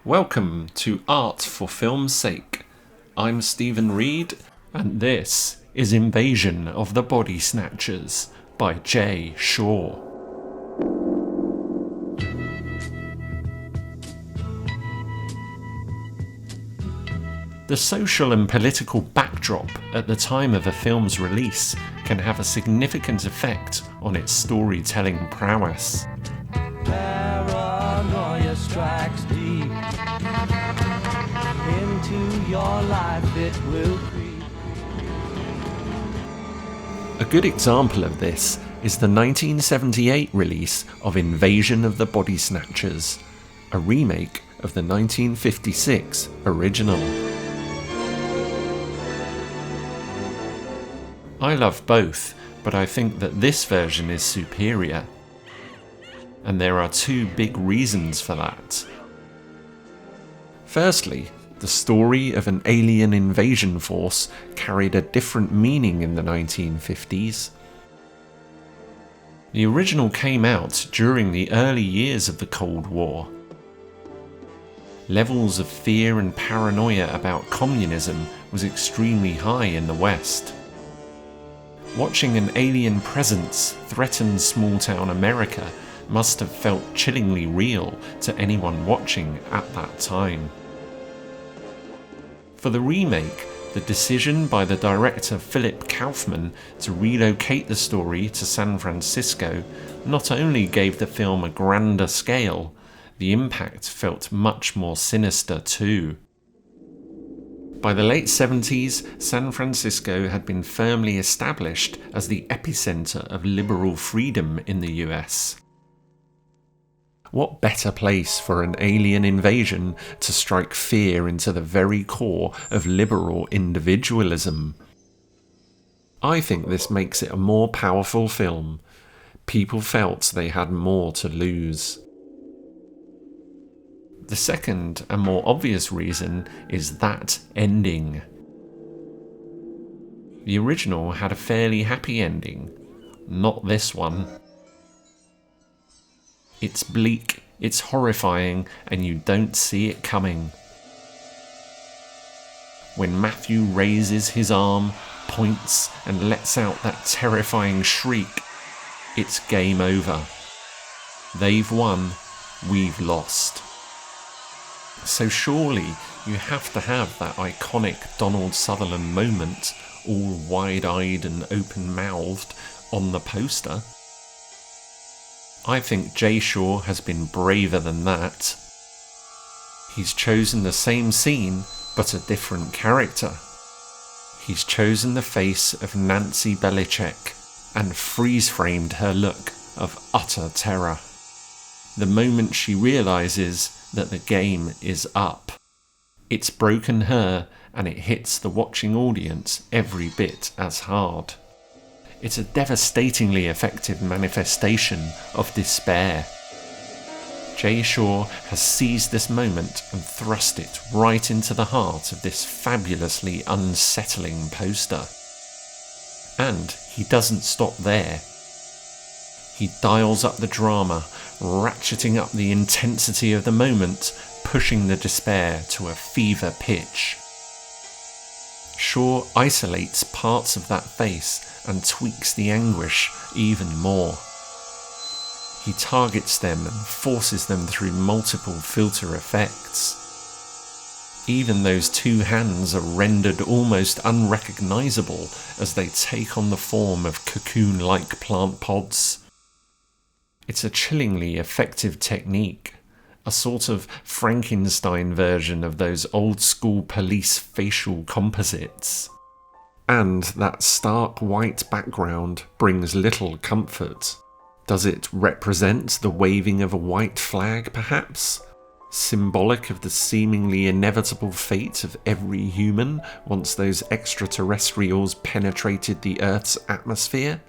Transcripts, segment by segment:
Welcome to Art for Film's Sake. I'm Stephen Reed, and this is Invasion of the Bodysnatchers by Jay Shaw. The social and political backdrop at the time of a film's release can have a significant effect on its storytelling prowess. Paranoia strikes deep into your life, it will creep. A good example of this is the 1978 release of Invasion of the Bodysnatchers, a remake of the 1956 original. I love both, but I think that this version is superior. And there are two big reasons for that. Firstly, the story of an alien invasion force carried a different meaning in the 1950s. The original came out during the early years of the Cold War. Levels of fear and paranoia about communism was extremely high in the West. Watching an alien presence threaten small-town America must have felt chillingly real to anyone watching at that time. For the remake, the decision by the director Philip Kaufman to relocate the story to San Francisco not only gave the film a grander scale, the impact felt much more sinister too. By the late 70s, San Francisco had been firmly established as the epicenter of liberal freedom in the US. What better place for an alien invasion to strike fear into the very core of liberal individualism? I think this makes it a more powerful film. People felt they had more to lose. The second and more obvious reason is that ending. The original had a fairly happy ending, not this one. It's bleak, it's horrifying, and you don't see it coming. When Matthew raises his arm, points, and lets out that terrifying shriek, it's game over. They've won, we've lost. So surely you have to have that iconic Donald Sutherland moment, all wide-eyed and open-mouthed, on the poster. I think Jay Shaw has been braver than that. He's chosen the same scene, but a different character. He's chosen the face of Nancy Belichick and freeze-framed her look of utter terror. The moment she realises that the game is up. It's broken her, and it hits the watching audience every bit as hard. It's a devastatingly effective manifestation of despair. Jay Shaw has seized this moment and thrust it right into the heart of this fabulously unsettling poster. And he doesn't stop there. He dials up the drama, ratcheting up the intensity of the moment, pushing the despair to a fever pitch. Shaw isolates parts of that face and tweaks the anguish even more. He targets them and forces them through multiple filter effects. Even those two hands are rendered almost unrecognisable as they take on the form of cocoon-like plant pods. It's a chillingly effective technique, a sort of Frankenstein version of those old-school police facial composites. And that stark white background brings little comfort. Does it represent the waving of a white flag, perhaps? Symbolic of the seemingly inevitable fate of every human once those extraterrestrials penetrated the Earth's atmosphere?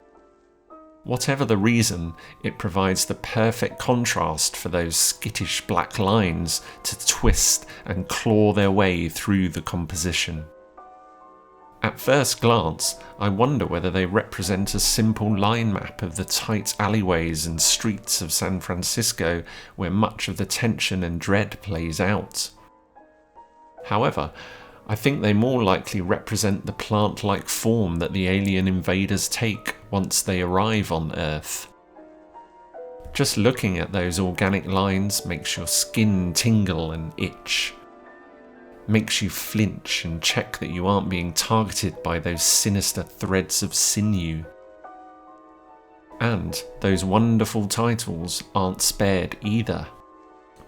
Whatever the reason, it provides the perfect contrast for those skittish black lines to twist and claw their way through the composition. At first glance, I wonder whether they represent a simple line map of the tight alleyways and streets of San Francisco where much of the tension and dread plays out. However, I think they more likely represent the plant-like form that the alien invaders take once they arrive on Earth. Just looking at those organic lines makes your skin tingle and itch. Makes you flinch and check that you aren't being targeted by those sinister threads of sinew. And those wonderful titles aren't spared either.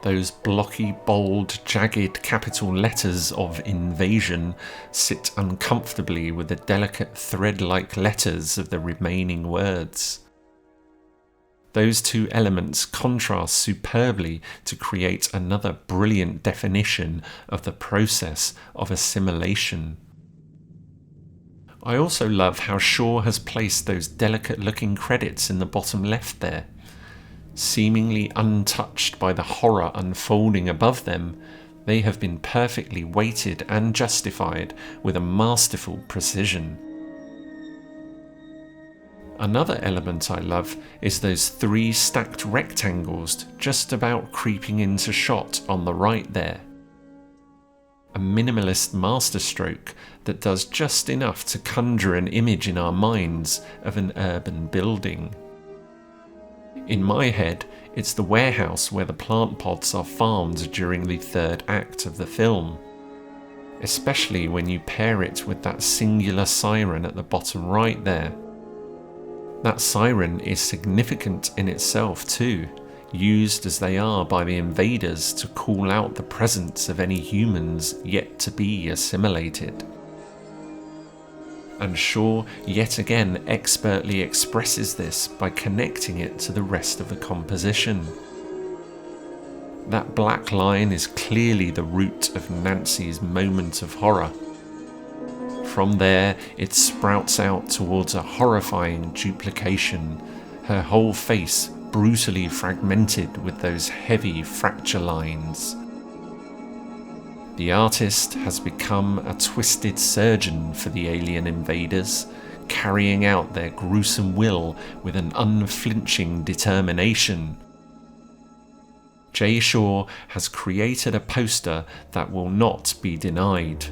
Those blocky, bold, jagged capital letters of invasion sit uncomfortably with the delicate thread-like letters of the remaining words. Those two elements contrast superbly to create another brilliant definition of the process of assimilation. I also love how Shaw has placed those delicate-looking credits in the bottom left there. Seemingly untouched by the horror unfolding above them, they have been perfectly weighted and justified with a masterful precision. Another element I love is those 3 stacked rectangles just about creeping into shot on the right there. A minimalist masterstroke that does just enough to conjure an image in our minds of an urban building. In my head, it's the warehouse where the plant pods are farmed during the 3rd act of the film, especially when you pair it with that singular siren at the bottom right there. That siren is significant in itself too, used as they are by the invaders to call out the presence of any humans yet to be assimilated. And Shaw yet again expertly expresses this by connecting it to the rest of the composition. That black line is clearly the root of Nancy's moment of horror. From there, it sprouts out towards a horrifying duplication, her whole face brutally fragmented with those heavy fracture lines. The artist has become a twisted surgeon for the alien invaders, carrying out their gruesome will with an unflinching determination. J. Shaw has created a poster that will not be denied.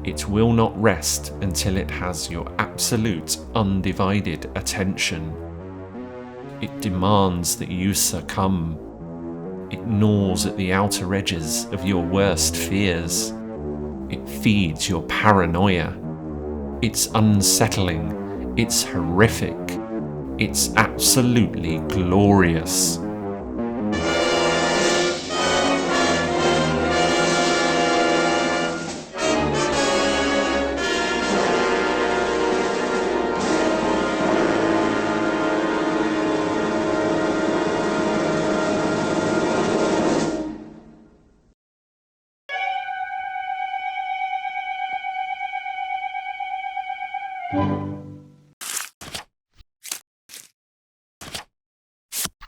It will not rest until it has your absolute, undivided attention. It demands that you succumb. It gnaws at the outer edges of your worst fears. It feeds your paranoia. It's unsettling. It's horrific. It's absolutely glorious.